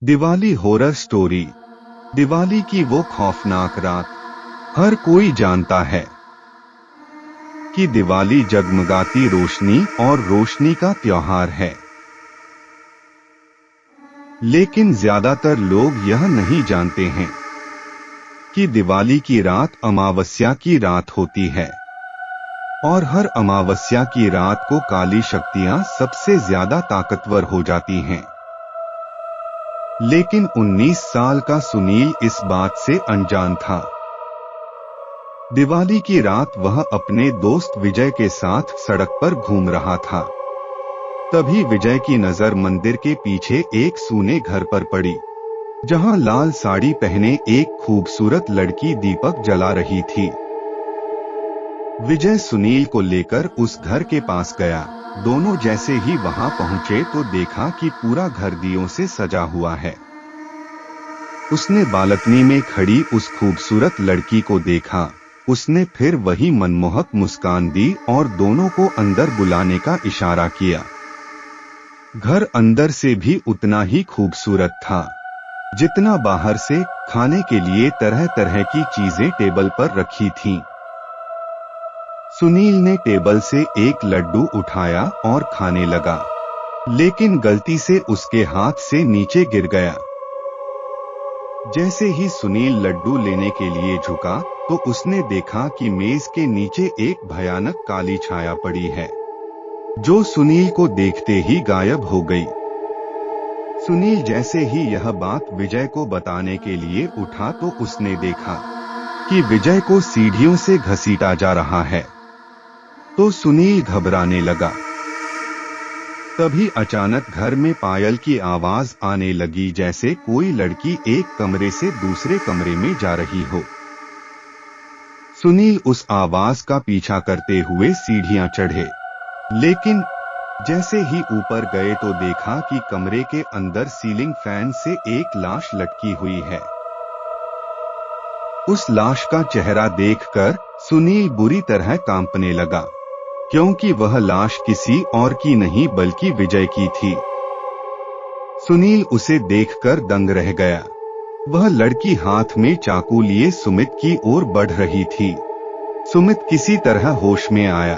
Diwali horror story. Diwali की वो खौफनाक रात। हर कोई जानता है कि दिवाली जगमगाती रोशनी और रोशनी का त्योहार है, लेकिन ज्यादातर लोग यह नहीं जानते हैं कि दिवाली की रात अमावस्या की रात होती है और हर अमावस्या की रात को काली शक्तियां सबसे ज्यादा ताकतवर हो जाती हैं। लेकिन 19 साल का सुनील इस बात से अनजान था। दिवाली की रात वह अपने दोस्त विजय के साथ सड़क पर घूम रहा था। तभी विजय की नजर मंदिर के पीछे एक सूने घर पर पड़ी, जहां लाल साड़ी पहने एक खूबसूरत लड़की दीपक जला रही थी। विजय सुनील को लेकर उस घर के पास गया। दोनों जैसे ही वहां पहुंचे तो देखा कि पूरा घर दियों से सजा हुआ है। उसने बालकनी में खड़ी उस खूबसूरत लड़की को देखा। उसने फिर वही मनमोहक मुस्कान दी और दोनों को अंदर बुलाने का इशारा किया। घर अंदर से भी उतना ही खूबसूरत था जितना बाहर से। खाने के लिए तरह तरह की चीजें टेबल पर रखी थीं। सुनील ने टेबल से एक लड्डू उठाया और खाने लगा, लेकिन गलती से उसके हाथ से नीचे गिर गया। जैसे ही सुनील लड्डू लेने के लिए झुका तो उसने देखा कि मेज के नीचे एक भयानक काली छाया पड़ी है, जो सुनील को देखते ही गायब हो गई। सुनील जैसे ही यह बात विजय को बताने के लिए उठा तो उसने देखा कि विजय को सीढ़ियों से घसीटा जा रहा है। तो सुनील घबराने लगा। तभी अचानक घर में पायल की आवाज आने लगी, जैसे कोई लड़की एक कमरे से दूसरे कमरे में जा रही हो। सुनील उस आवाज का पीछा करते हुए सीढ़ियां चढ़े, लेकिन जैसे ही ऊपर गए तो देखा कि कमरे के अंदर सीलिंग फैन से एक लाश लटकी हुई है। उस लाश का चेहरा देखकर सुनील बुरी तरह कांपने लगा, क्योंकि वह लाश किसी और की नहीं बल्कि विजय की थी। सुनील उसे देखकर दंग रह गया। वह लड़की हाथ में चाकू लिए सुमित की ओर बढ़ रही थी। सुमित किसी तरह होश में आया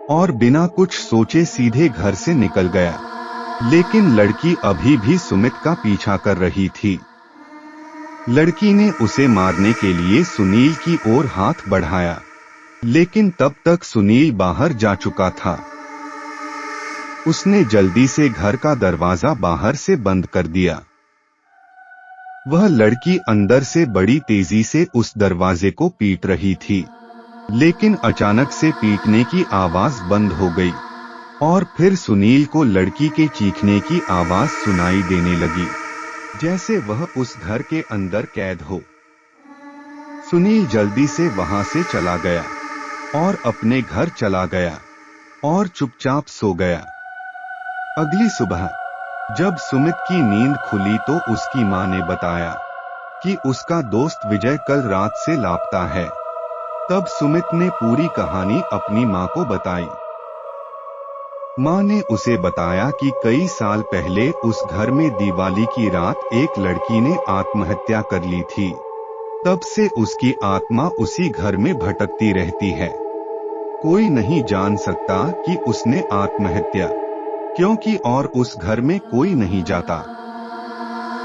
और बिना कुछ सोचे सीधे घर से निकल गया, लेकिन लड़की अभी भी सुमित का पीछा कर रही थी। लड़की ने उसे मारने के लिए सुनील की ओर हाथ बढ़ाया, लेकिन तब तक सुनील बाहर जा चुका था। उसने जल्दी से घर का दरवाजा बाहर से बंद कर दिया। वह लड़की अंदर से बड़ी तेजी से उस दरवाजे को पीट रही थी, लेकिन अचानक से पीटने की आवाज बंद हो गई और फिर सुनील को लड़की के चीखने की आवाज सुनाई देने लगी, जैसे वह उस घर के अंदर कैद हो। सुनील जल्दी से वहां से चला गया और अपने घर चला गया और चुपचाप सो गया। अगली सुबह जब सुमित की नींद खुली तो उसकी मां ने बताया कि उसका दोस्त विजय कल रात से लापता है। तब सुमित ने पूरी कहानी अपनी मां को बताई। मां ने उसे बताया कि कई साल पहले उस घर में दिवाली की रात एक लड़की ने आत्महत्या कर ली थी। तब से उसकी आत्मा उसी घर में भटकती रहती है। कोई नहीं जान सकता कि उसने आत्महत्या क्यों की और उस घर में कोई नहीं जाता।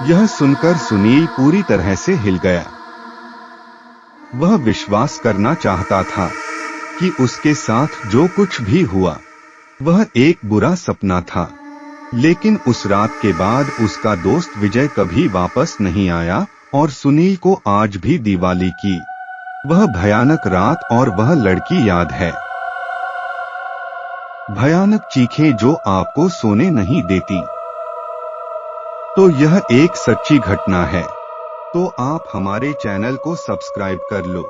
यह सुनकर सुनील पूरी तरह से हिल गया। वह विश्वास करना चाहता था कि उसके साथ जो कुछ भी हुआ वह एक बुरा सपना था, लेकिन उस रात के बाद उसका दोस्त विजय कभी वापस नहीं आया और सुनील को आज भी दिवाली की वह भयानक रात और वह लड़की याद है। भयानक चीखें जो आपको सोने नहीं देती। तो यह एक सच्ची घटना है। तो आप हमारे चैनल को सब्सक्राइब कर लो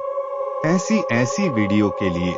ऐसी वीडियो के लिए।